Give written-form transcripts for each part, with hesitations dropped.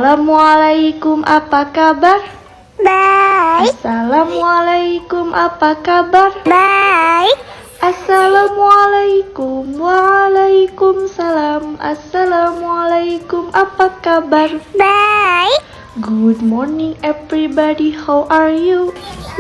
Assalamualaikum, apa kabar? Baik. Assalamualaikum, apa kabar? Baik. Assalamualaikum, waalaikumsalam. Assalamualaikum, apa kabar? Baik. Good morning everybody, how are you?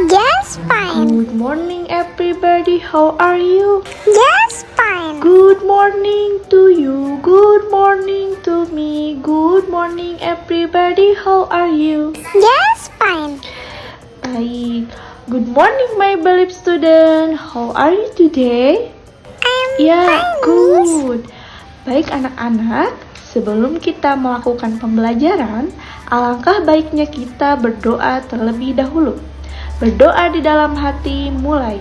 Just fine. Good morning everybody, how are you? Just fine. Good morning to you, good morning to me, good morning everybody, how are you? Just fine. Baik, good morning my beloved student, how are you today? I'm Ya, fine. good. Baik anak-anak, sebelum kita melakukan pembelajaran, alangkah baiknya kita berdoa terlebih dahulu. Berdoa di dalam hati, mulai.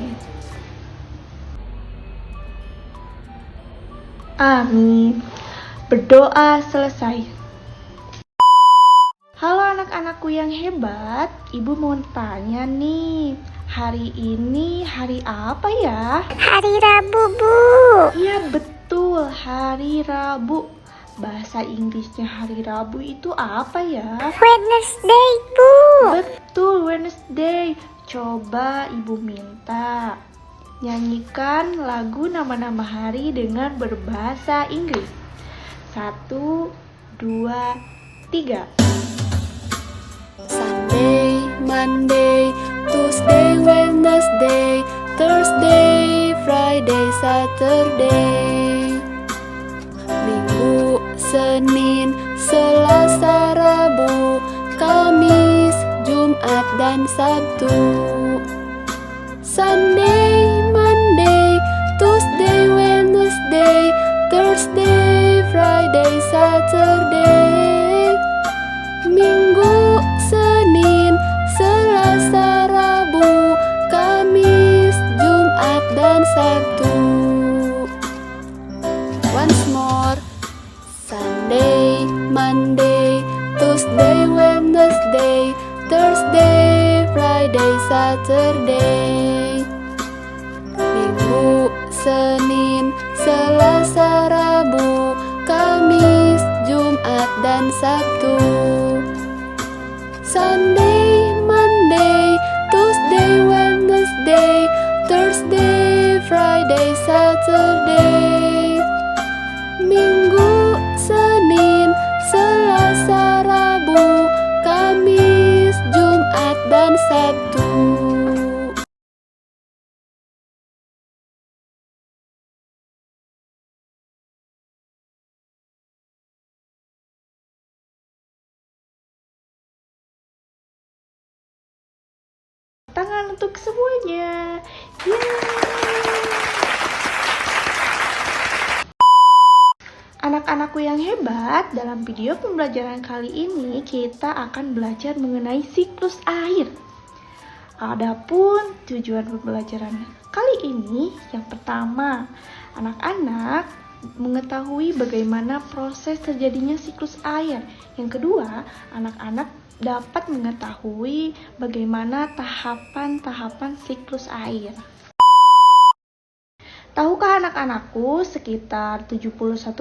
Amin. Berdoa selesai. Halo anak-anakku yang hebat, Ibu mau tanya nih, hari ini hari apa ya? Hari Rabu, Bu. Iya betul, hari Rabu. Bahasa Inggrisnya hari Rabu itu apa ya? Wednesday, Bu. Betul, Wednesday. Coba Ibu minta nyanyikan lagu nama-nama hari dengan berbahasa Inggris. 1, 2, 3. Sunday, Monday, Tuesday, Wednesday, Thursday, Friday, Saturday. Minggu, Senin, Selasa, Rabu, Kamis, Jumat, dan Sabtu. Sunday, Monday, Tuesday, Wednesday, Thursday, Friday, Saturday. Minggu, Senin, Selasa, Rabu, Kamis, Jumat, dan Sabtu. Once more. Sunday, Monday, Tuesday, Wednesday, Thursday, Friday, Saturday. Minggu, Senin, Selasa, Rabu, Kamis, Jumat, dan Sabtu. Sunday, Monday, Tuesday, Wednesday, Thursday, Friday, Saturday. Minggu, Senin, Selasa, Rabu, Kamis, Jumat, dan Sabtu. Tangan untuk semuanya. Anak-anakku yang hebat, dalam video pembelajaran kali ini kita akan belajar mengenai siklus air. Adapun tujuan pembelajaran kali ini, yang pertama, anak-anak mengetahui bagaimana proses terjadinya siklus air. Yang kedua, anak-anak dapat mengetahui bagaimana tahapan-tahapan siklus air. Tahukah anak-anakku, sekitar 71%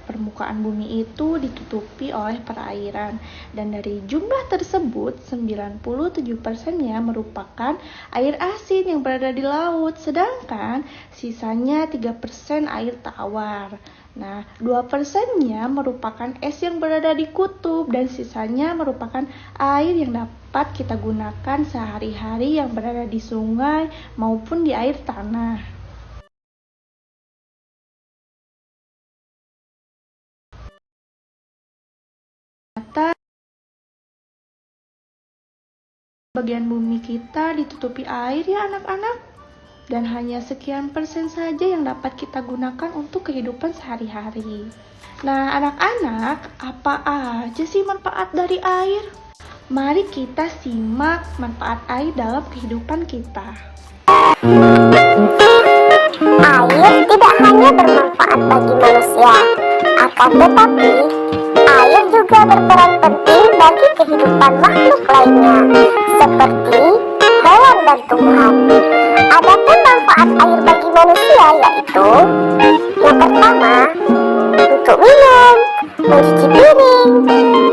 permukaan bumi itu ditutupi oleh perairan. Dan dari jumlah tersebut, 97%-nya merupakan air asin yang berada di laut. Sedangkan sisanya 3% air tawar. Nah, 2%-nya merupakan es yang berada di kutub. Dan sisanya merupakan air yang dapat kita gunakan sehari-hari yang berada di sungai maupun di air tanah. Bagian bumi kita ditutupi air ya anak-anak, dan hanya sekian persen saja yang dapat kita gunakan untuk kehidupan sehari-hari. Nah anak-anak, apa aja sih manfaat dari air? Mari kita simak manfaat air dalam kehidupan kita. Air tidak hanya bermanfaat bagi manusia, akan tetapi air juga berperan penting bagi kehidupan makhluk lainnya, seperti hewan dan tumbuhan. Adapun manfaat air bagi manusia yaitu: yang pertama, untuk minum, mencuci piring,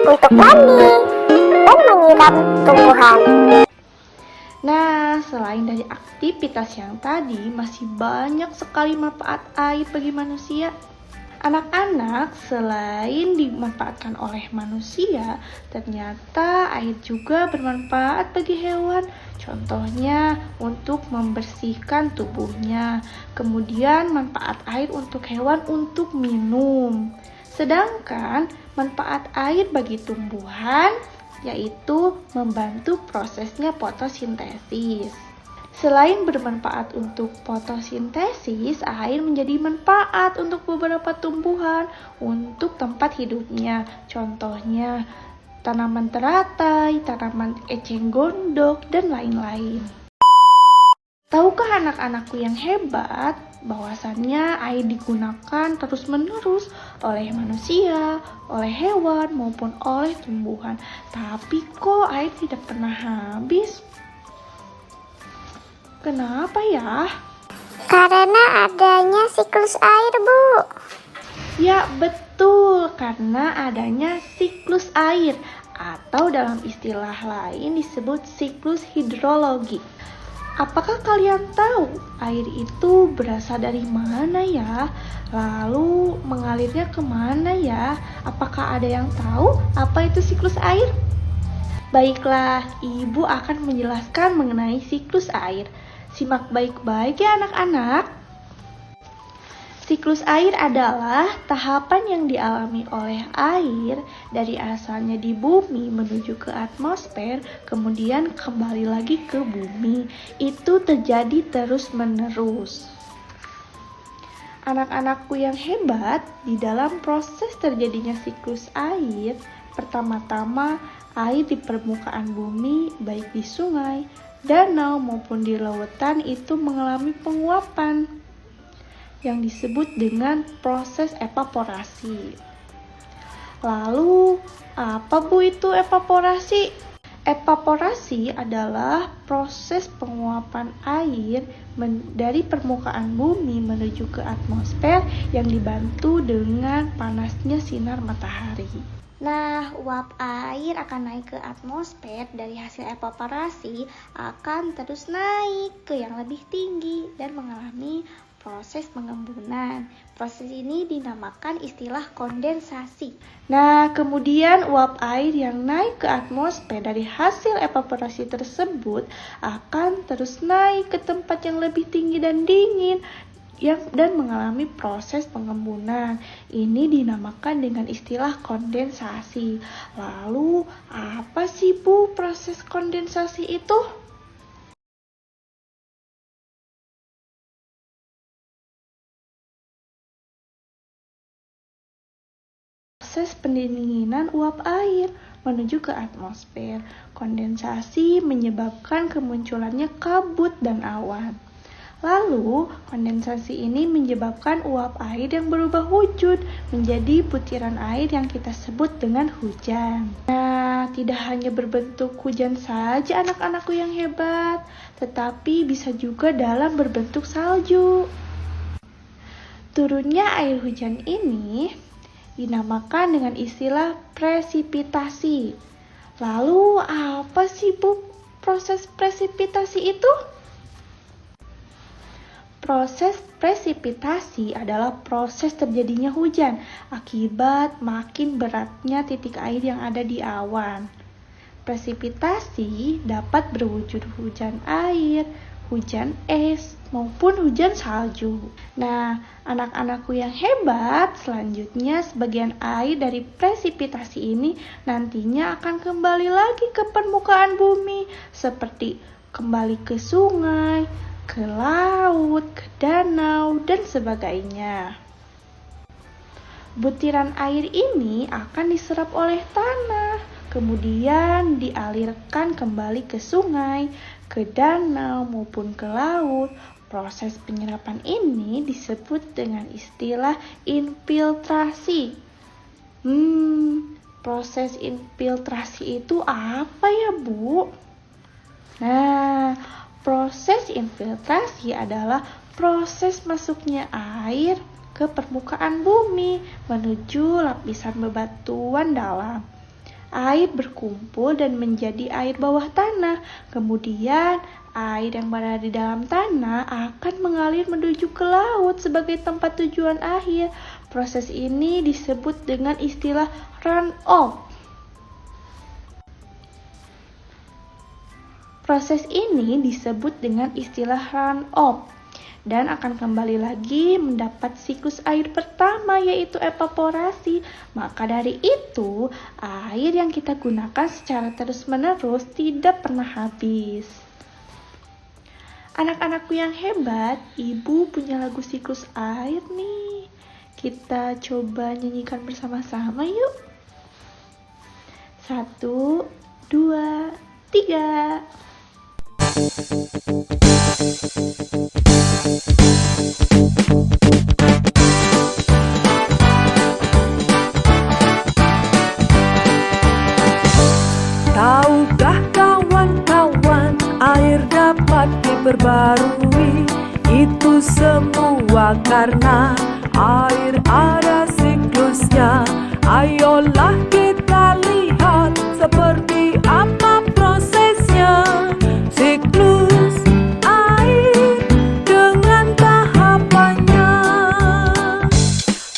untuk mandi, dan menyiram tumbuhan. Nah, selain dari aktivitas yang tadi, masih banyak sekali manfaat air bagi manusia. Anak-anak, selain dimanfaatkan oleh manusia, ternyata air juga bermanfaat bagi hewan. Contohnya untuk membersihkan tubuhnya. Kemudian manfaat air untuk hewan untuk minum. Sedangkan manfaat air bagi tumbuhan yaitu membantu prosesnya fotosintesis. Selain bermanfaat untuk fotosintesis, air menjadi manfaat untuk beberapa tumbuhan untuk tempat hidupnya. Contohnya tanaman teratai, tanaman eceng gondok, dan lain-lain. Tahukah anak-anakku yang hebat bahwasannya air digunakan terus-menerus oleh manusia, oleh hewan, maupun oleh tumbuhan. Tapi kok air tidak pernah habis? Kenapa ya? Karena adanya siklus air, Bu. Ya betul, karena adanya siklus air atau dalam istilah lain disebut siklus hidrologi. Apakah kalian tahu air itu berasal dari mana ya? Lalu mengalirnya kemana ya? Apakah ada yang tahu apa itu siklus air? Baiklah, Ibu akan menjelaskan mengenai siklus air. Simak baik-baik ya anak-anak. Siklus air adalah tahapan yang dialami oleh air dari asalnya di bumi menuju ke atmosfer, kemudian kembali lagi ke bumi. Itu terjadi terus-menerus. Anak-anakku yang hebat, di dalam proses terjadinya siklus air, pertama-tama air di permukaan bumi, baik di sungai, danau maupun di lautan itu mengalami penguapan yang disebut dengan proses evaporasi. Lalu, apa Bu itu evaporasi? Evaporasi adalah proses penguapan air dari permukaan bumi menuju ke atmosfer yang dibantu dengan panasnya sinar matahari. Nah, uap air akan naik ke atmosfer dari hasil evaporasi akan terus naik ke yang lebih tinggi dan mengalami proses pengembunan. Proses ini dinamakan istilah kondensasi. Nah, kemudian uap air yang naik ke atmosfer dari hasil evaporasi tersebut akan terus naik ke tempat yang lebih tinggi dan dingin dan mengalami proses pengembunan. Ini dinamakan dengan istilah kondensasi. Lalu, apa sih Bu proses kondensasi itu? Proses pendinginan uap air menuju ke atmosfer. Kondensasi menyebabkan kemunculannya kabut dan awan. Lalu, kondensasi ini menyebabkan uap air yang berubah wujud menjadi butiran air yang kita sebut dengan hujan. Nah, tidak hanya berbentuk hujan saja anak-anakku yang hebat, tetapi bisa juga dalam berbentuk salju. Turunnya air hujan ini dinamakan dengan istilah presipitasi. Lalu, apa sih Bu proses presipitasi itu? Proses presipitasi adalah proses terjadinya hujan akibat makin beratnya titik air yang ada di awan. Presipitasi dapat berwujud hujan air, hujan es, maupun hujan salju. Nah, anak-anakku yang hebat, selanjutnya sebagian air dari presipitasi ini nantinya akan kembali lagi ke permukaan bumi, seperti kembali ke sungai, ke laut, ke danau, dan sebagainya. Butiran air ini akan diserap oleh tanah, kemudian dialirkan kembali ke sungai, ke danau, maupun ke laut. Proses penyerapan ini disebut dengan istilah infiltrasi. Proses infiltrasi itu apa ya, Bu? Nah, proses infiltrasi adalah proses masuknya air ke permukaan bumi menuju lapisan bebatuan dalam. Air berkumpul dan menjadi air bawah tanah. Kemudian air yang berada di dalam tanah akan mengalir menuju ke laut sebagai tempat tujuan akhir. Proses ini disebut dengan istilah run-off. Proses ini disebut dengan istilah run-off dan akan kembali lagi mendapat siklus air pertama, yaitu evaporasi. Maka dari itu, air yang kita gunakan secara terus-menerus tidak pernah habis. Anak-anakku yang hebat, Ibu punya lagu siklus air nih. Kita coba nyanyikan bersama-sama yuk. 1, 2, 3. Tahukah kawan-kawan, air dapat diperbarui. Itu semua karena air ada siklusnya. Ayolah kita lihat seperti apa prosesnya. Siklus air dengan tahapannya.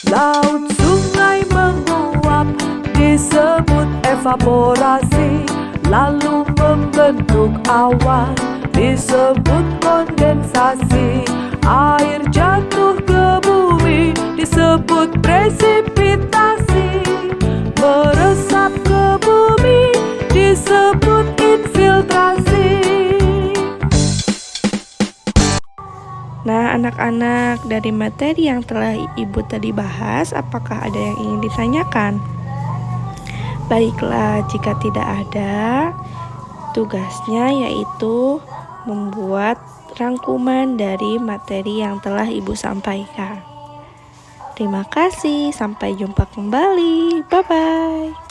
Laut, sungai menguap disebut evaporasi. Lalu membentuk awan disebut kondensasi. Air jatuh ke bumi disebut presipitasi. Meresap ke bumi disebut infiltrasi. Nah, anak-anak, dari materi yang telah Ibu tadi bahas, apakah ada yang ingin ditanyakan? Baiklah, jika tidak ada, tugasnya yaitu membuat rangkuman dari materi yang telah Ibu sampaikan. Terima kasih, sampai jumpa kembali. Bye-bye.